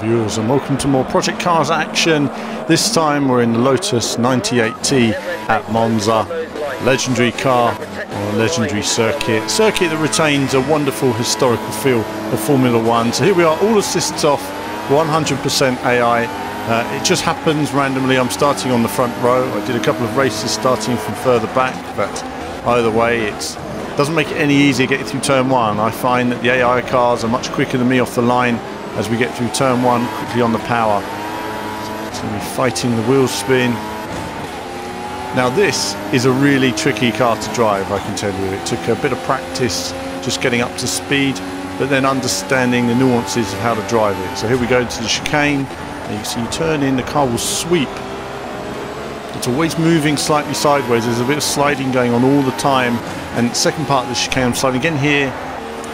viewers, and welcome to more Project Cars action. This time we're in the Lotus 98T at Monza. Legendary car on a legendary circuit that retains a wonderful historical feel of Formula One. So here we are, all assists off, 100% AI. It just happens randomly I'm starting on the front row. I did a couple of races starting from further back, but either way it doesn't make it any easier getting through turn one. I find that the AI cars are much quicker than me off the line as we get through turn one, quickly on the power. So we're fighting the wheel spin. Now this is a really tricky car to drive, I can tell you. It took a bit of practice just getting up to speed, but then understanding the nuances of how to drive it. So here we go to the chicane, and you can see you turn in, the car will sweep. It's always moving slightly sideways. There's a bit of sliding going on all the time. And the second part of the chicane, I'm sliding again here.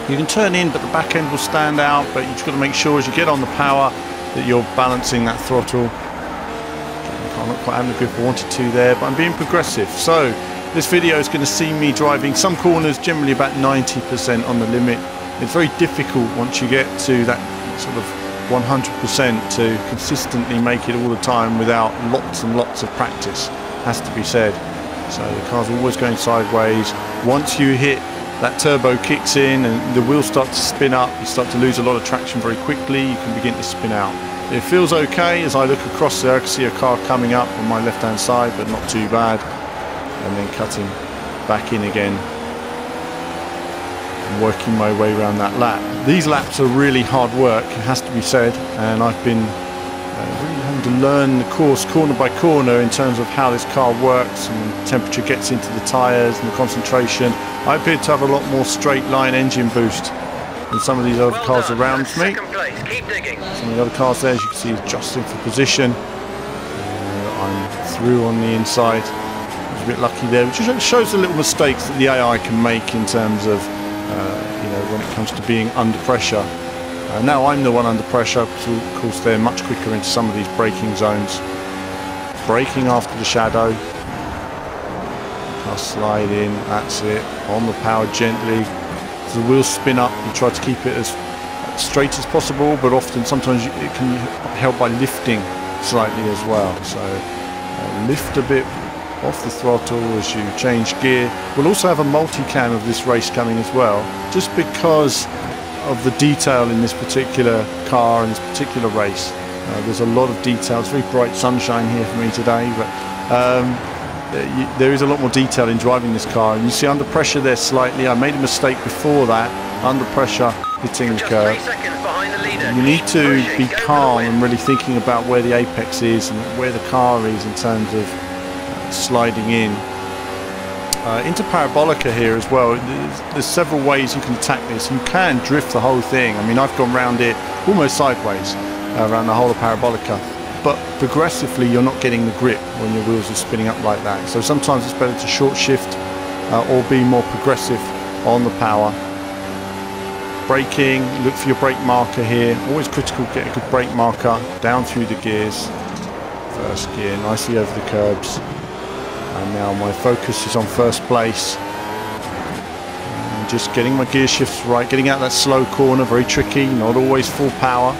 You can turn in, but the back end will stand out. But you've just got to make sure as you get on the power that you're balancing that throttle. I'm not quite having the grip I wanted to there, but I'm being progressive. So this video is going to see me driving some corners, generally about 90% on the limit. It's very difficult once you get to that sort of 100% to consistently make it all the time without lots and lots of practice, has to be said. So the car's always going sideways. Once you hit, that turbo kicks in and the wheels start to spin up, you start to lose a lot of traction very quickly, you can begin to spin out. It feels okay. As I look across there I can see a car coming up on my left hand side, but not too bad, and then cutting back in again and working my way around that lap. These laps are really hard work, it has to be said, and I've been really having to learn the course corner by corner in terms of how this car works and the temperature gets into the tyres and the concentration. I appear to have a lot more straight line engine boost than some of these other cars around me. Some of the other cars there, as you can see, adjusting for position. I'm through on the inside. I was a bit lucky there, which shows the little mistakes that the AI can make in terms of when it comes to being under pressure. Now I'm the one under pressure, so of course they're much quicker into some of these braking zones. Braking after the shadow. I'll slide in, that's it, on the power gently. As the wheels spin up, you try to keep it as straight as possible, but often sometimes it can help by lifting slightly as well. So lift a bit off the throttle as you change gear. We'll also have a multicam of this race coming as well, just because of the detail in this particular car and this particular race. There's a lot of detail. It's very bright sunshine here for me today, but there is a lot more detail in driving this car, and you see under pressure there slightly. I made a mistake before that, under pressure hitting the curb. You need to be calm and really thinking about where the apex is and where the car is in terms of sliding in. Into Parabolica here as well, there's several ways you can attack this. You can drift the whole thing. I mean, I've gone around it almost sideways around the whole of Parabolica, but progressively you're not getting the grip when your wheels are spinning up like that. So sometimes it's better to short shift or be more progressive on the power. Braking, look for your brake marker here. Always critical to get a good brake marker down through the gears. First gear, nicely over the curbs. And now my focus is on first place. And just getting my gear shifts right, getting out that slow corner, very tricky, not always full power.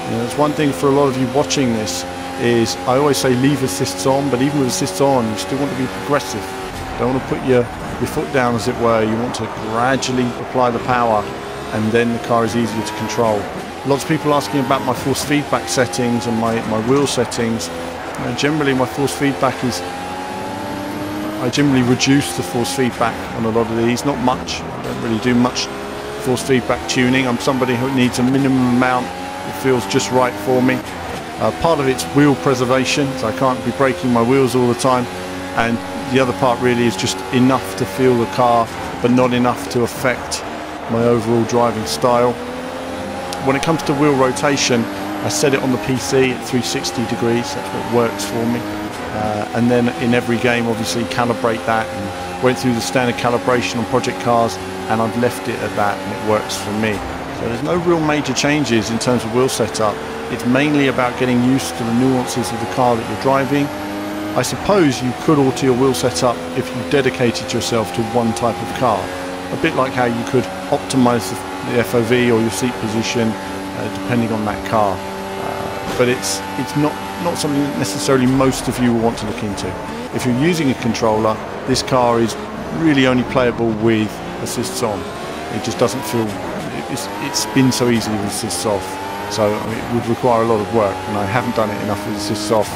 There's one thing for a lot of you watching this is I always say leave assists on, but even with assists on, you still want to be progressive. You don't want to put your foot down, as it were. You want to gradually apply the power, and then the car is easier to control. Lots of people asking about my force feedback settings and my wheel settings. Generally my force feedback is, I generally reduce the force feedback on a lot of these, not much. I don't really do much force feedback tuning. I'm somebody who needs a minimum amount that feels just right for me. Part of it's wheel preservation, so I can't be braking my wheels all the time, and the other part really is just enough to feel the car, but not enough to affect my overall driving style. When it comes to wheel rotation, I set it on the PC at 360 degrees, that's what works for me. And then in every game obviously calibrate that, and went through the standard calibration on project cars, and I've left it at that, and it works for me. So there's no real major changes in terms of wheel setup. It's mainly about getting used to the nuances of the car that you're driving. I suppose you could alter your wheel setup if you dedicated yourself to one type of car. A bit like how you could optimize the FOV or your seat position depending on that car. but it's not something that necessarily most of you will want to look into. If you're using a controller, this car is really only playable with assists on. It just doesn't feel, it spins so easily with assists off. So I mean, it would require a lot of work, and I haven't done it enough with assists off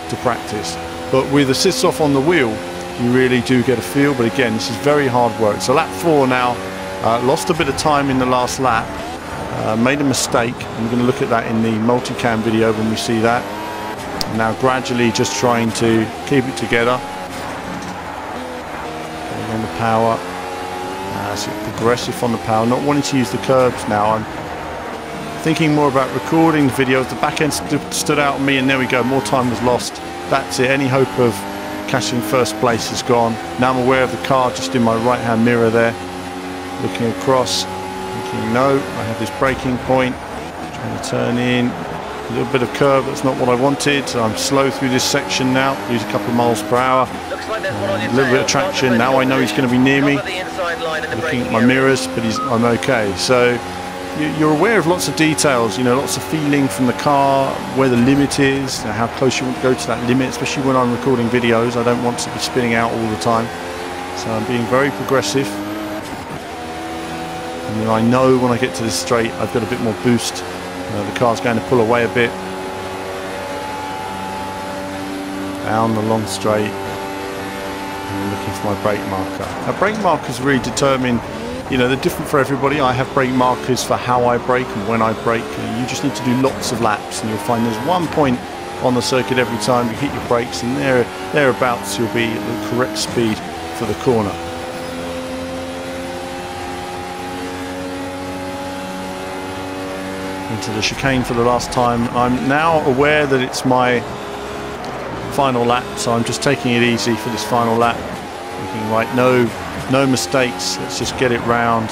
to practice. But with assists off on the wheel, you really do get a feel. But again, this is very hard work. So lap 4 now, lost a bit of time in the last lap, made a mistake. I'm going to look at that in the multicam video when we see that. Now gradually just trying to keep it together. Getting on the power. So progressive on the power, not wanting to use the curbs now. I'm thinking more about recording the videos. The back end stood out on me, and there we go, more time was lost. That's it, any hope of catching first place is gone. Now I'm aware of the car just in my right hand mirror there, looking across, thinking no, I have this braking point, trying to turn in, a little bit of curve, that's not what I wanted, so I'm slow through this section now, lose a couple of miles per hour, a little bit of traction. Now I know he's going to be near me, looking at my mirrors, but I'm okay. So you're aware of lots of details, you know, lots of feeling from the car, where the limit is, how close you want to go to that limit, especially when I'm recording videos. I don't want to be spinning out all the time, so I'm being very progressive. And then I know when I get to this straight I've got a bit more boost, the car's going to pull away a bit. Down the long straight, and looking for my brake marker. Now brake markers really determine, you know, they're different for everybody. I have brake markers for how I brake and when I brake. You just need to do lots of laps, and you'll find there's one point on the circuit every time you hit your brakes, and thereabouts you'll be at the correct speed for the corner. Into the chicane for the last time. I'm now aware that it's my final lap, so I'm just taking it easy for this final lap. Thinking, right, no mistakes, let's just get it round.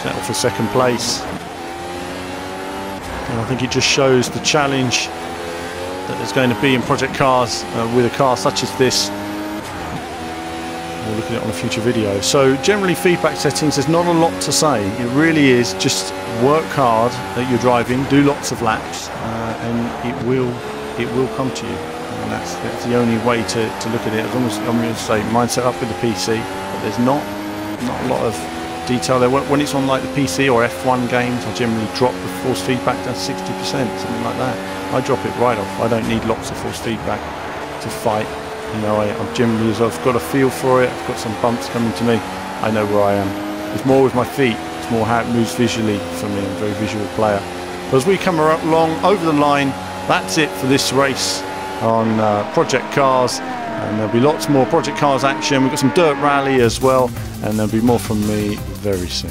Settle for second place. And I think it just shows the challenge that there's going to be in project cars with a car such as this. We'll look at it on a future video. So generally feedback settings, there's not a lot to say. It really is just work hard at your driving, do lots of laps, and it will come to you. And that's the only way to look at it. As long as I'm going to say mine set up with the PC, but there's not a lot of detail there. When it's on like the PC or F1 games, I generally drop the force feedback down to 60%, something like that. I drop it right off. I don't need lots of force feedback to fight. You know, I'm generally, as I've got a feel for it, I've got some bumps coming to me, I know where I am. It's more with my feet, it's more how it moves visually for me. I'm a very visual player. But as we come along over the line, that's it for this race on Project Cars, and there'll be lots more Project Cars action. We've got some dirt rally as well, and there'll be more from me very soon.